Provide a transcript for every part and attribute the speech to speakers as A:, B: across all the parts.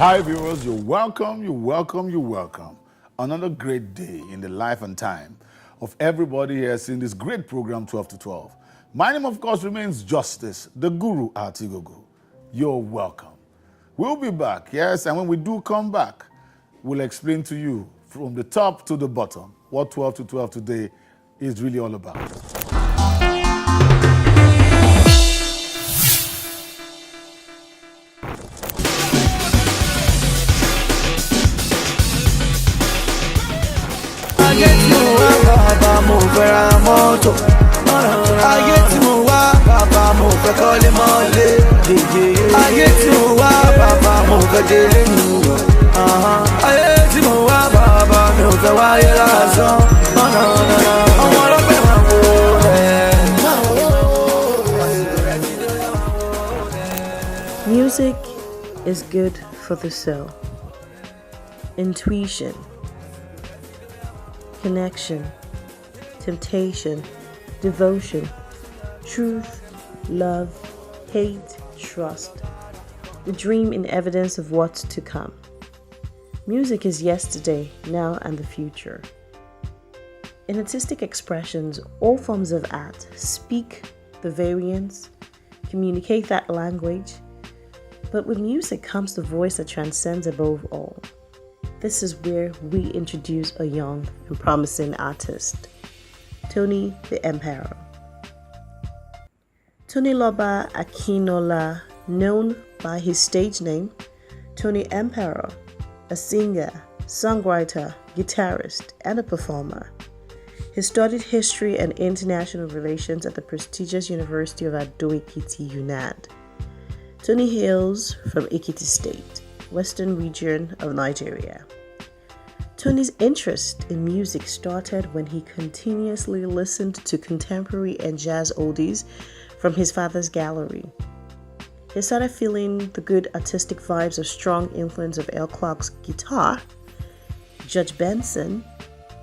A: Hi viewers, you're welcome, you're welcome, you're welcome. Another great day in the life and time of everybody here seeing this great program 12 to 12. My name of course remains Justice, the Guru Atigogo. You're welcome. We'll be back, yes, and when we do come back, we'll explain to you from the top to the bottom what 12 to 12 today is really all about.
B: Music is good for the soul. Intuition, connection, temptation, devotion, truth, love, hate, trust, the dream in evidence of what's to come. Music is yesterday, now, and the future. In artistic expressions, all forms of art speak the variance, communicate that language, but with music comes the voice that transcends above all. This is where we introduce a young and promising artist, Tony the Emperor. Tomiloba Akinola, known by his stage name, Tony Emperor, a singer, songwriter, guitarist, and a performer. He studied history and international relations at the prestigious University of Ado-Ekiti, UNAD. Tony hails from Ekiti State, Western region of Nigeria. Tony's interest in music started when he continuously listened to contemporary and jazz oldies from his father's gallery. He started feeling the good artistic vibes of strong influence of Earl Clark's guitar, George Benson,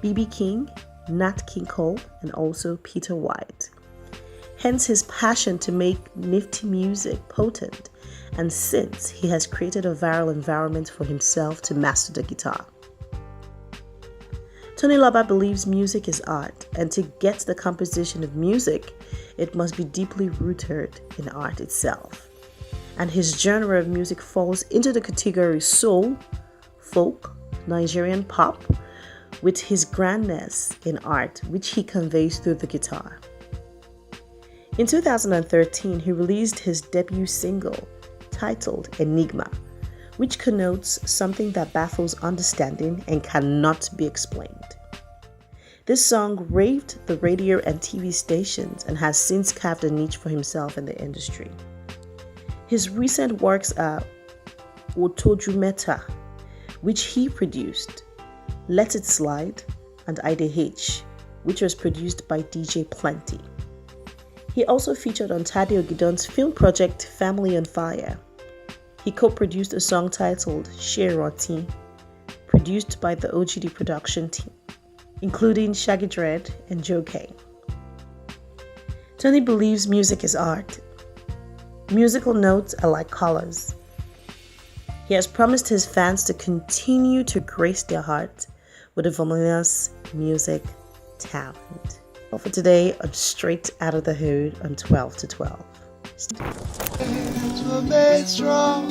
B: B.B. King, Nat King Cole, and also Peter White. Hence his passion to make nifty music potent, and since he has created a viral environment for himself to master the guitar. Tomiloba believes music is art, and to get the composition of music, it must be deeply rooted in art itself. And his genre of music falls into the category soul, folk, Nigerian pop, with his grandness in art, which he conveys through the guitar. In 2013, he released his debut single, titled Enigma, which connotes something that baffles understanding and cannot be explained. This song raved the radio and TV stations and has since carved a niche for himself in the industry. His recent works are Otojumeta, which he produced, Let It Slide, and IDH, which was produced by DJ Plenty. He also featured on Tade Ogidon's film project Family on Fire. He co-produced a song titled Sheroti, produced by the OGD production team, including Shaggy Dredd and Joe K. Tony believes music is art. Musical notes are like colors. He has promised his fans to continue to grace their hearts with a voluminous music talent. Well, for today on Straight Out of the Hood on 12 to 12.
C: Were made strong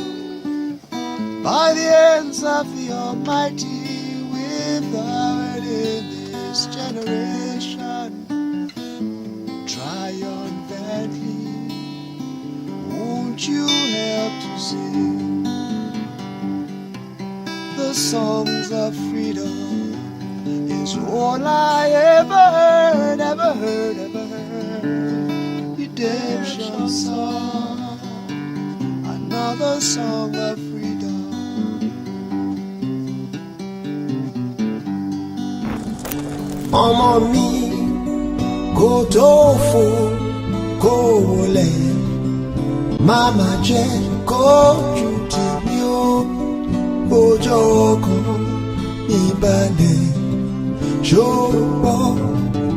C: by the hands of the Almighty, without in this generation triumphantly. Won't you help to sing the songs of freedom? Is all I ever heard, ever heard, ever heard. Redemption song, another song of freedom. Ọmọ mi kò tó fò kó wọlé, màmá jẹ́ kójú tèmi ó bójọ́ ọkàn ìbàdàn. Ṣùgbọ́n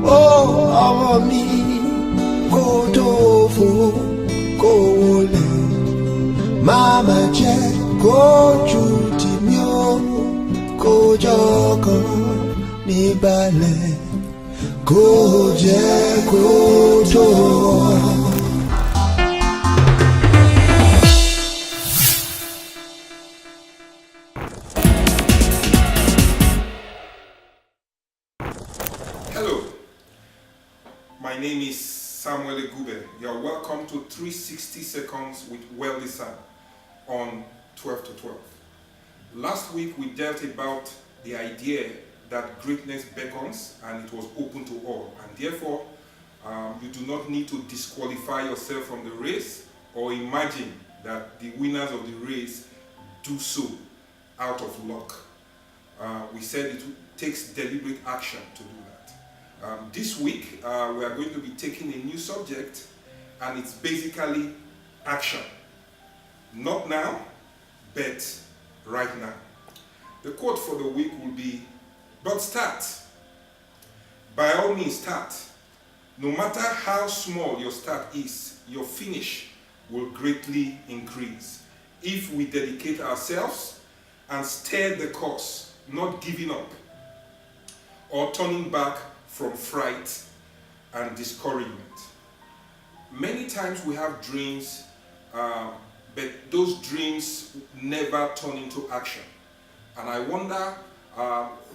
C: ó ọmọ mi kò tó fò kó wọlé, màmá jẹ́ kójú jọkàn ní balẹ̀ kó jẹ́ kó tó.
D: Hello, my name is Samuel Egube. You're welcome to 360 Seconds with Wealthy Sam on 12 to 12. Last week we dealt about the idea that greatness beckons and it was open to all, and therefore you do not need to disqualify yourself from the race or imagine that the winners of the race do so out of luck. We said it takes deliberate action to do that. This week we are going to be taking a new subject, and it's basically action. Not now, but right now. The quote for the week will be, "But start. By all means start. No matter how small your start is, your finish will greatly increase if we dedicate ourselves and stay the course, not giving up or turning back from fright and discouragement." Many times we have dreams, but those dreams never turn into action. And I wonder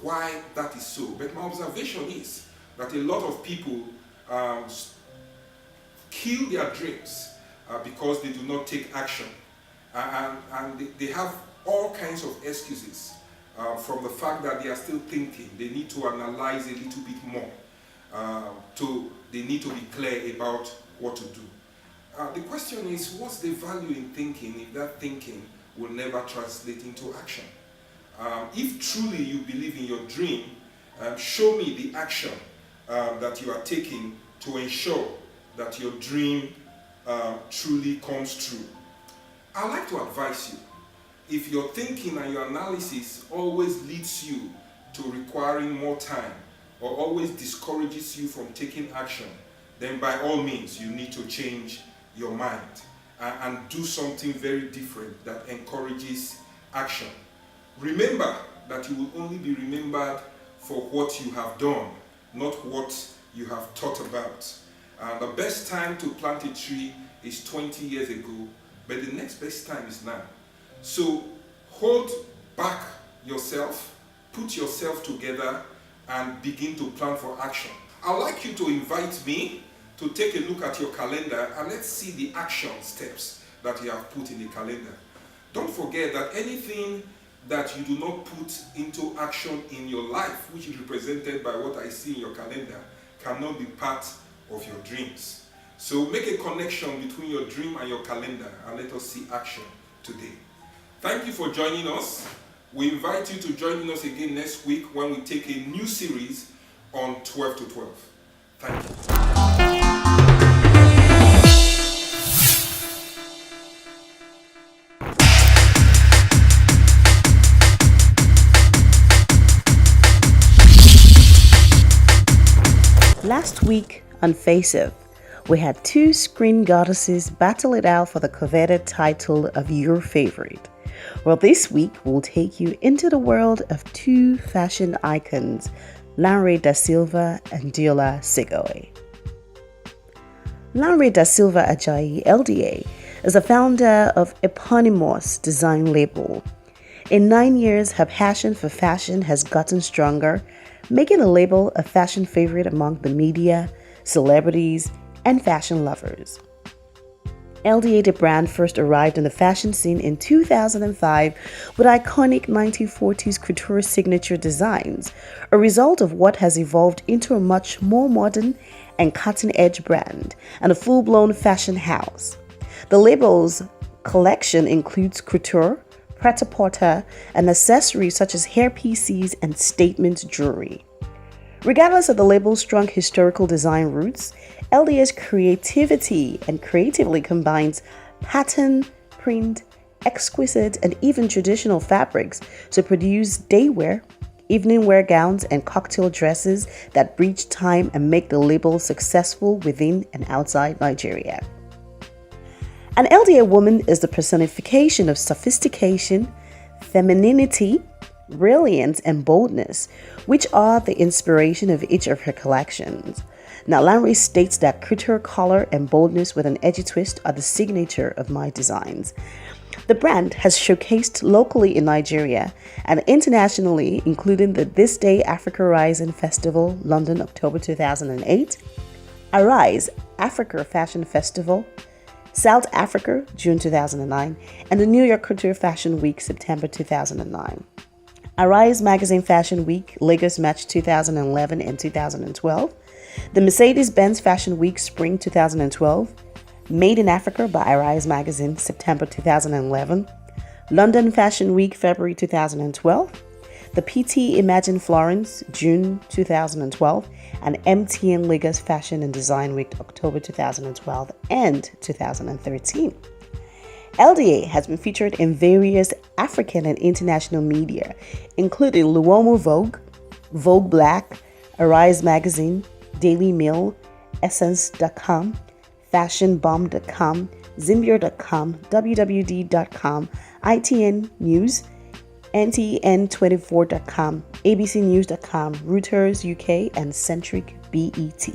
D: why that is so. But my observation is that a lot of people kill their dreams because they do not take action. And they have all kinds of excuses. From the fact that they are still thinking, they need to analyze a little bit more. They need to be clear about what to do. The question is, what's the value in thinking if that thinking will never translate into action? If truly you believe in your dream, show me the action that you are taking to ensure that your dream truly comes true. I'd like to advise you, if your thinking and your analysis always leads you to requiring more time or always discourages you from taking action, then by all means you need to change your mind and do something very different that encourages action. Remember that you will only be remembered for what you have done, not what you have thought about. The best time to plant a tree is 20 years ago, but the next best time is now. So hold back yourself, put yourself together, and begin to plan for action. I'd like you to invite me to take a look at your calendar and let's see the action steps that you have put in the calendar. Don't forget that anything that you do not put into action in your life, which is represented by what I see in your calendar, cannot be part of your dreams. So make a connection between your dream and your calendar and let us see action today. Thank you for joining us. We invite you to join us again next week when we take a new series on 12 to 12. Thank you.
B: Last week on Face Off, we had two screen goddesses battle it out for the coveted title of your favorite. Well, this week we'll take you into the world of two fashion icons, Lanre da Silva and Diola Segoe. Lanre da Silva Ajayi, LDA, is the founder of Eponymous design label. In 9 years, her passion for fashion has gotten stronger, making the label a fashion favorite among the media, celebrities, and fashion lovers. LDA, the brand, first arrived in the fashion scene in 2005 with iconic 1940s couture signature designs, a result of what has evolved into a much more modern and cutting-edge brand and a full-blown fashion house. The label's collection includes couture, pret-a-porter, and accessories such as hairpieces and statement jewelry. Regardless of the label's strong historical design roots, LDA's creativity and creatively combines pattern, print, exquisite, and even traditional fabrics to produce daywear, evening wear gowns, and cocktail dresses that bridge time and make the label successful within and outside Nigeria. An LDA woman is the personification of sophistication, femininity, brilliance, and boldness, which are the inspiration of each of her collections. Now, Lanre states that couture, color, and boldness with an edgy twist are the signature of my designs. The brand has showcased locally in Nigeria and internationally, including the This Day Africa Rising Festival, London, October 2008, Arise Africa Fashion Festival, South Africa, June 2009, and the New York Couture Fashion Week, September 2009. Arise Magazine Fashion Week, Lagos March 2011 and 2012, the Mercedes-Benz Fashion Week, Spring 2012, Made in Africa by Arise Magazine, September 2011, London Fashion Week, February 2012, the PT Imagine Florence, June 2012, and MTN Lagos Fashion and Design Week, October 2012 and 2013. LDA has been featured in various African and international media, including Luomo Vogue, Vogue Black, Arise Magazine, Daily Mail, Essence.com, FashionBomb.com, Zimbir.com, WWD.com, ITN News, NTN24.com, ABCNews.com, Reuters UK, and Centric BET.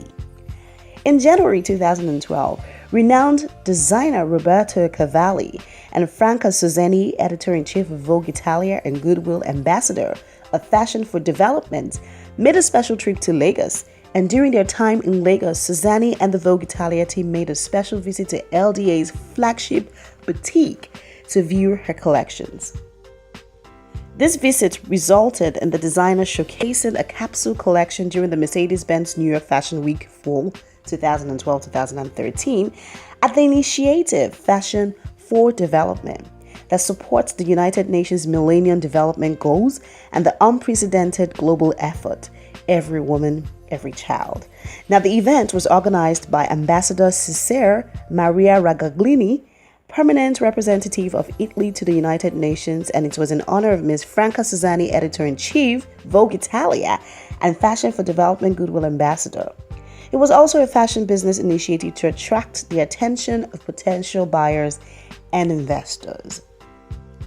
B: In January 2012, renowned designer Roberto Cavalli and Franca Susani, editor-in-chief of Vogue Italia and Goodwill Ambassador of Fashion for Development, made a special trip to Lagos. And during their time in Lagos, Susani and the Vogue Italia team made a special visit to LDA's flagship boutique to view her collections. This visit resulted in the designer showcasing a capsule collection during the Mercedes-Benz New York Fashion Week Fall 2012-2013 at the initiative Fashion for Development that supports the United Nations Millennium Development Goals and the unprecedented global effort, Every Woman, Every Child. Now, the event was organized by Ambassador Cesare Maria Ragaglini, permanent representative of Italy to the United Nations, and it was in honor of Ms. Franca Susani, editor-in-chief, Vogue Italia, and Fashion for Development Goodwill Ambassador. It was also a fashion business initiative to attract the attention of potential buyers and investors.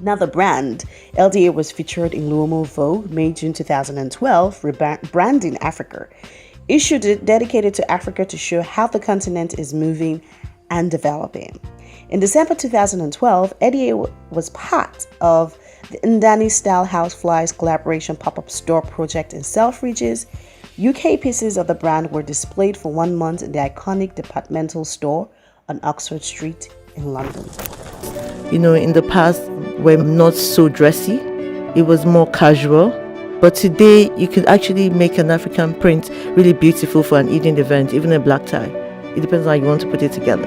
B: Now, the brand, LDA, was featured in Luomo Vogue, May-June 2012, Rebranding Africa, issued dedicated to Africa to show how the continent is moving and developing. In December 2012, LDA was part of the Ndani Style Houseflies collaboration pop-up store project in Selfridges. UK pieces of the brand were displayed for 1 month in the iconic departmental store on Oxford Street in London.
E: You know, in the past, we're not so dressy. It was more casual. But today, you could actually make an African print really beautiful for an evening event, even a black tie. It depends on how you want to put it together.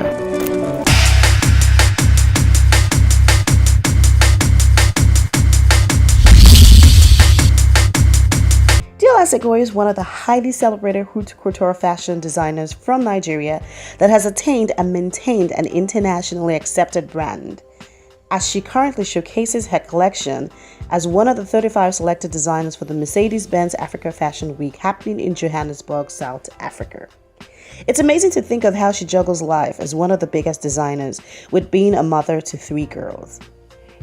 B: Diola Segoe is one of the highly celebrated haute couture fashion designers from Nigeria that has attained and maintained an internationally accepted brand, as she currently showcases her collection as one of the 35 selected designers for the Mercedes-Benz Africa Fashion Week happening in Johannesburg, South Africa. It's amazing to think of how she juggles life as one of the biggest designers with being a mother to 3 girls.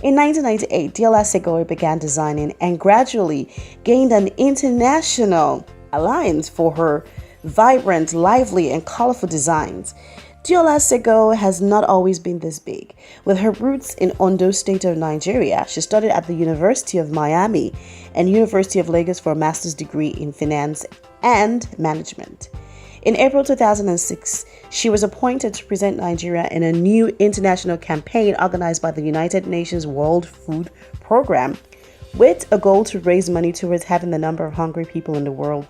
B: In 1998, Diola Segoe began designing and gradually gained an international alliance for her vibrant, lively, and colorful designs. Diola Segoe has not always been this big. With her roots in Ondo State of Nigeria, she studied at the University of Miami and University of Lagos for a master's degree in finance and management. In April 2006, she was appointed to present Nigeria in a new international campaign organized by the United Nations World Food Programme, with a goal to raise money towards having the number of hungry people in the world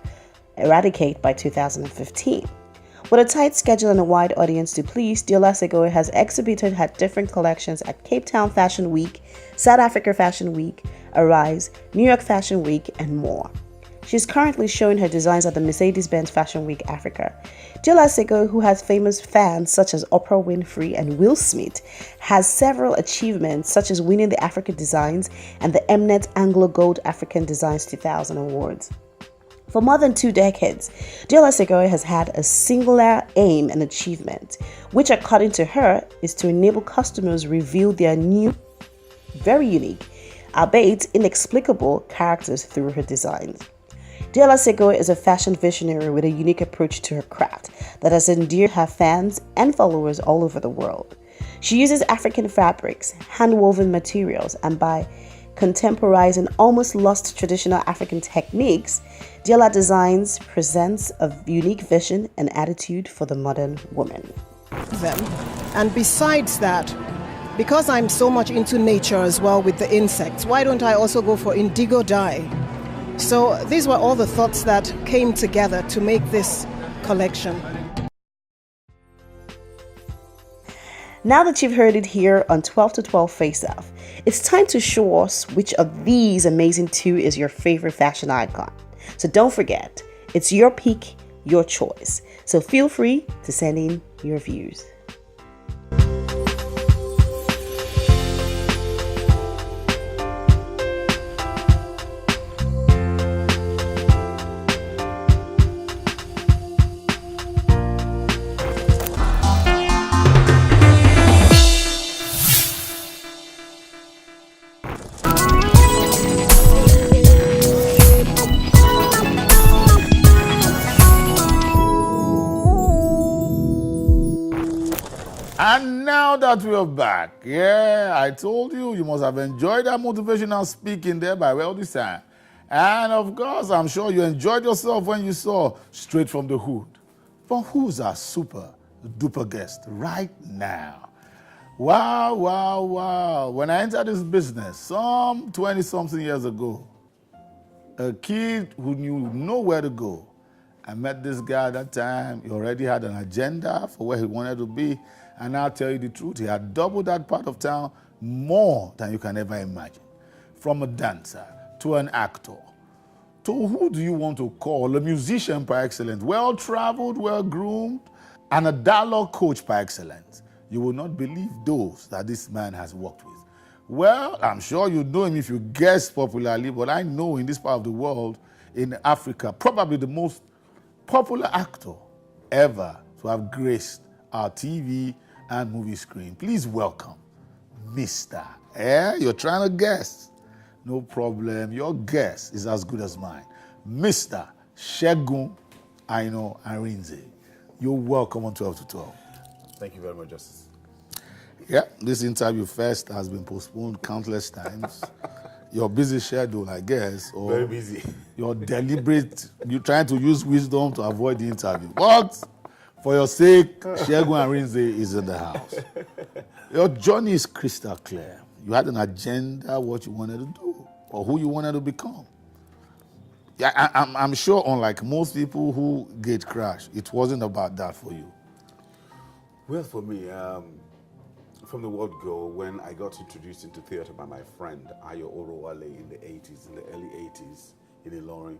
B: eradicate by 2015. With a tight schedule and a wide audience to please, Diola Segoe has exhibited her different collections at Cape Town Fashion Week, South Africa Fashion Week, Arise, New York Fashion Week, and more. She is currently showing her designs at the Mercedes-Benz Fashion Week Africa. Diola Segoe, who has famous fans such as Oprah Winfrey and Will Smith, has several achievements such as winning the Africa Designs and the Mnet Anglo Gold African Designs 2000 awards. For more than 2 decades, Diola Segoe has had a singular aim and achievement, which according to her is to enable customers reveal their new, very unique, albeit inexplicable, characters through her designs. Diola Segoe is a fashion visionary with a unique approach to her craft that has endeared her fans and followers all over the world. She uses African fabrics, hand-woven materials, and by contemporizing almost lost traditional African techniques, Diola Designs presents a unique vision and attitude for the modern woman.
F: Them. And besides that, because I'm so much into nature as well with the insects, why don't I also go for indigo dye? So these were all the thoughts that came together to make this collection.
B: Now that you've heard it here on 12 to 12 Face Off, it's time to show us which of these amazing two is your favorite fashion icon. So don't forget, it's your pick, your choice. So feel free to send in your views.
A: And now that we're back, I told you, you must have enjoyed that motivational speaking there by Wealthy Sam. And of course, I'm sure you enjoyed yourself when you saw Straight from the Hood. But who's our super duper guest right now? Wow, wow, wow. When I entered this business some 20-something years ago, a kid who knew nowhere to go, I met this guy at that time. He already had an agenda for where he wanted to be. And I'll tell you the truth, he had doubled that part of town more than you can ever imagine. From a dancer to an actor to who do you want to call? A musician par excellence, well-traveled, well-groomed, and a dialogue coach par excellence. You will not believe those that this man has worked with. Well, I'm sure you know him if you guess popularly, but I know in this part of the world, in Africa, probably the most popular actor ever to have graced our TV and movie screen. Please welcome Mr. You're trying to guess. No problem. Your guess is as good as mine. Mr. Segun Aino Arinze. You're welcome on 12 to 12.
G: Thank you very much, Justice.
A: Yeah, this interview first has been postponed countless times. Your busy schedule, I guess, or
G: Very busy.
A: Your deliberate, you're trying to use wisdom to avoid the interview. But for your sake, Segun Arinze is in the house. Your journey is crystal clear. You had an agenda, what you wanted to do, or who you wanted to become. Yeah, I'm sure, unlike most people who gate crash, it wasn't about that for you.
G: Well, for me, from the word go, when I got introduced into theater by my friend Ayo Orowale in the early 80s in Ilorin.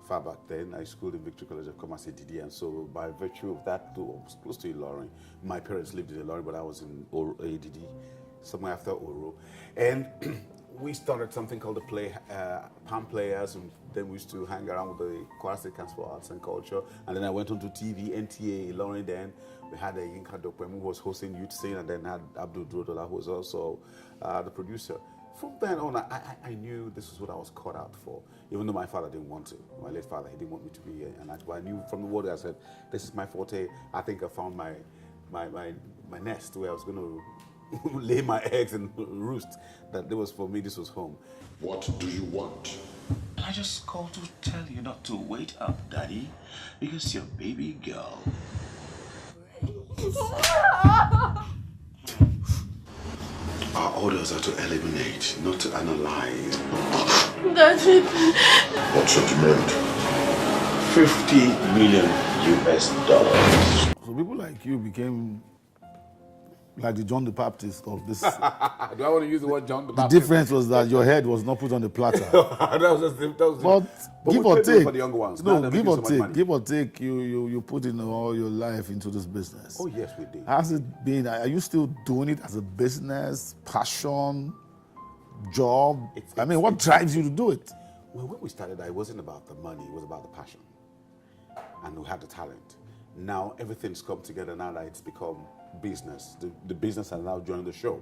G: Far back then, I schooled in Victory College of Commerce ADD, and so by virtue of that, I was close to Ilorin. My parents lived in Ilorin, but I was in ADD, somewhere after Oro. And we started something called the play, Palm Players, and then we used to hang around with the Kwara State Council for Arts and Culture. And then I went on to TV, NTA, Ilorin then. We had Yinka Dokpem, who was hosting Youth Scene, and then had Abdul Drodola, who was also the producer. From then on, I knew this was what I was called out for, even though my father didn't want to. My late father, he didn't want me to be an actor. But I knew from the word I said, this is my forte. I think I found my nest where I was going to lay my eggs and roost. That it was for me, this was home.
H: What do you want?
I: I just called to tell you not to wait up, Daddy, because your baby girl.
H: Our orders are to eliminate, not to analyze.
J: Daddy.
H: What's your demand?
I: $50 million.
A: So people like you became like the John the Baptist of this.
G: Do I want to use the word John the
A: The
G: Baptist?
A: difference was that your head was not put on the platter.
G: that was
A: But give
G: we
A: or
G: could do it
A: take,
G: for the younger ones.
A: no,
G: Now they're
A: give
G: making
A: or
G: so much
A: take,
G: money.
A: give or take, you put in all your life into this business.
G: Oh yes, we did.
A: How's it been? Are you still doing it as a business, passion, job? What drives you to do it?
G: Well, when we started, it wasn't about the money; it was about the passion, and we had the talent. Now everything's come together. Now that it's become business, the business has now joined the show.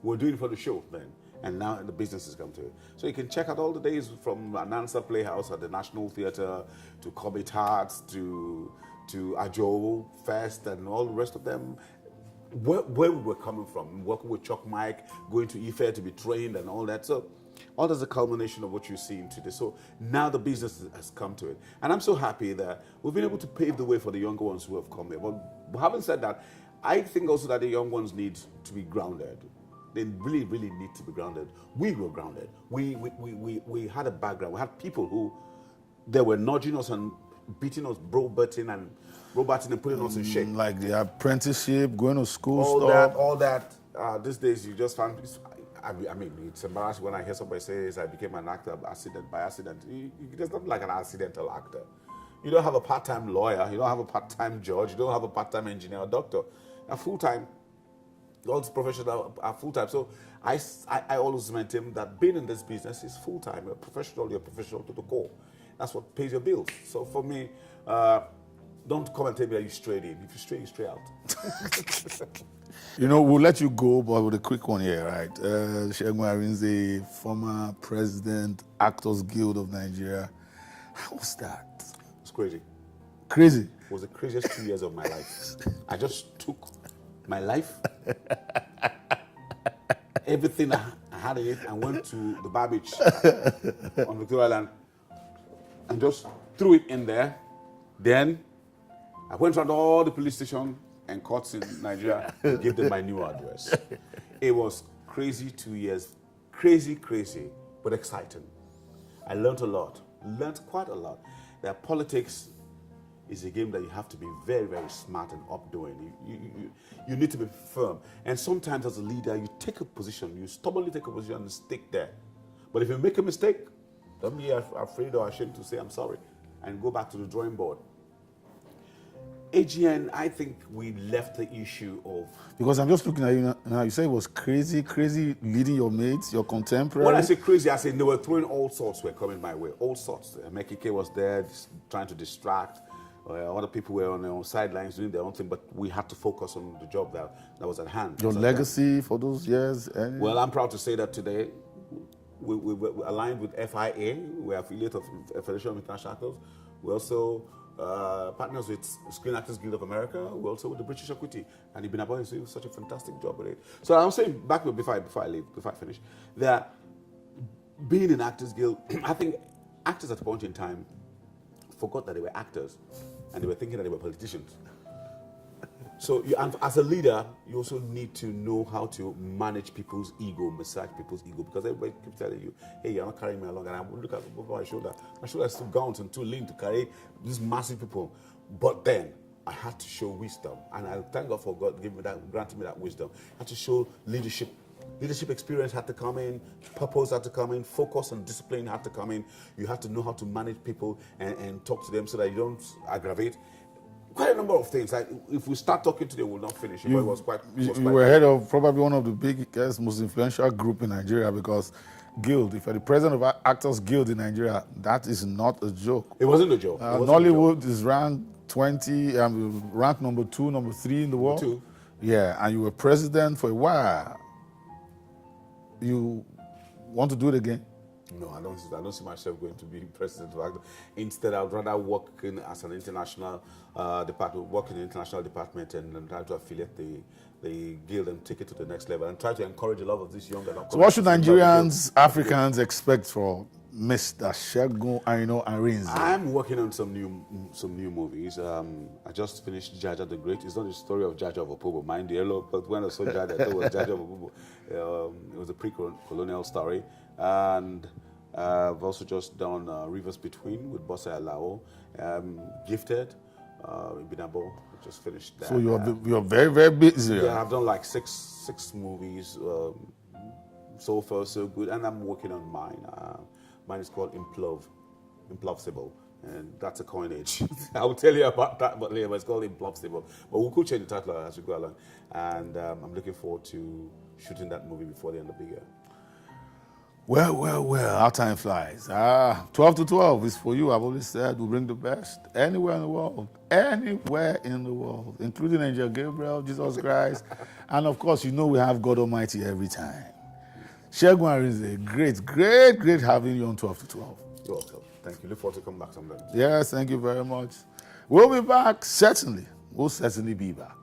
G: We're doing it for the show then, And now the business has come to it. So you can check out all the days from Anansa Playhouse at the National Theatre to Comet Arts to Ajo Fest and all the rest of them. Where we were coming from, working with Chuck Mike, going to Ife to be trained and all that. So all that's a culmination of what you're seeing today. So now the business has come to it. And I'm so happy that we've been able to pave the way for the younger ones who have come here. But having said that, I think also that the young ones need to be grounded. They really, really need to be grounded. We were grounded. We had a background. We had people who, they were nudging us and beating us, roboting and putting us in shape.
A: Like the apprenticeship, going to school,
G: All that. These days, you just find. I mean, it's embarrassing when I hear somebody say, I became an actor by accident. There's nothing like an accidental actor. You don't have a part-time lawyer. You don't have a part-time judge. You don't have a part-time engineer or doctor. A full-time. All these professions are full-time. So I always maintain that being in this business is full-time. You're professional to the core. That's what pays your bills. So for me, don't come and tell me that you strayed in. If you stray, you stray out.
A: You know, we'll let you go, but with a quick one here, right? Segun Arinze, former president, Actors Guild of Nigeria. How was that?
G: It's crazy.
A: Crazy?
G: It was the craziest 2 years of my life. I just took my life, everything I had in it, and went to the bar beach on Victoria Island and just threw it in there. Then I went around all the police stations and courts in Nigeria and gave them my new address. It was crazy 2 years. Crazy, but exciting. I learned a lot. Learned quite a lot. That politics is a game that you have to be very, very smart and updoing. You need to be firm. And sometimes as a leader, you take a position, you stubbornly take a position and stick there. But if you make a mistake, don't be afraid or ashamed to say, I'm sorry, and go back to the drawing board. AGN, I think we left the issue of...
A: Because I'm just looking at you now, you say it was crazy leading your mates, your contemporaries.
G: When I say crazy, I say they were throwing all sorts were coming my way, all sorts. Mekike was there trying to distract. Other people were on their own sidelines doing their own thing, but we had to focus on the job that was at hand.
A: Your legacy for those years?
G: Well, I'm proud to say that today we're aligned with FIA. We're affiliate of Federation of International Actors. We're also partners with Screen Actors Guild of America. We're also with the British Equity. And Ibn Abbas is doing such a fantastic job with it. So I'm saying, back before I finish, that being in Actors Guild, I think actors at a point in time forgot that they were actors and they were thinking that they were politicians. So and as a leader, you also need to know how to manage people's ego, massage people's ego, because everybody keeps telling you, hey, you're not carrying me along. And I would look at over my shoulder. My shoulder is too gaunt and too lean to carry these massive people. But then I had to show wisdom. And I thank God for God granting me that wisdom. I had to show leadership. Leadership experience had to come in, purpose had to come in, focus and discipline had to come in. You had to know how to manage people and talk to them so that you don't aggravate. Quite a number of things. Like if we start talking today, we'll not finish. You
A: were head of probably one of the biggest, most influential group in Nigeria, because Guild, if you're the president of Actors Guild in Nigeria, that is not a joke.
G: It wasn't a joke.
A: Nollywood is ranked 20, ranked number 2, number 3 in the world.
G: Number 2.
A: Yeah, and you were president for a while. You want to do it again?
G: No, I don't see myself going to be president of Actors. Instead, I'd rather work as an international department, work in the international department, and try to affiliate the guild and take it to the next level, and try to encourage a lot of these younger.
A: So, what should Nigerians, Africans expect from Mr. Segun Arinze?
G: I'm working on some new movies. I just finished Jaja the Great. It's not the story of Jaja of Opobo, mind you, but when I saw Jaja, I thought it was Jaja of Opobo. It was a pre-colonial story. And I've also just done Rivers Between with Bossa Alao. Gifted, Ibinabo, just finished that.
A: So you're very, very busy.
G: Yeah, I've done like six movies. So far, so good. And I'm working on mine. Mine is called Implausible. And that's a coinage. I will tell you about that but later, but it's called Implausible. But we could change the title as we go along. And I'm looking forward to shooting that movie before the end of the year.
A: Well, our time flies. 12 to 12 is for you. I've always said we bring the best anywhere in the world, including Angel Gabriel, Jesus Christ, and of course, we have God Almighty every time. Segun Arinze, great having you on 12 to 12.
G: You're welcome. Thank you. Look forward to come back sometime.
A: Yes, thank you very much. We'll be back, certainly. We'll certainly be back.